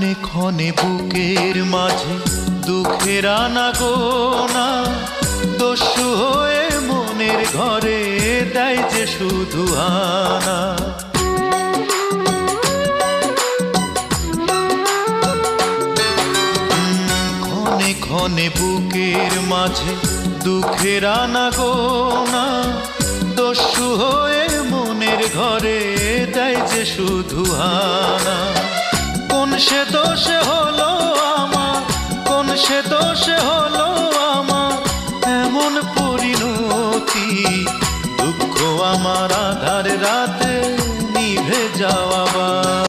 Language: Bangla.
ক্ষণে ক্ষণে বুকের মাঝে দুঃখের আনাগোনা দস্যু হয়ে মনের ঘরে দেয় যে শুধু আনা। ক্ষণে ক্ষণে বুকের মাঝে দুঃখের আনাগোনা দস্যু হয়ে মনের ঘরে দেয় যে শুধু আনা। কোন সে দোষে হলো আমার, কোন সে দোষে হলো আমার এমন পরিণতি। দুঃখ আমার আধার রাতে নিভে যাওয়া।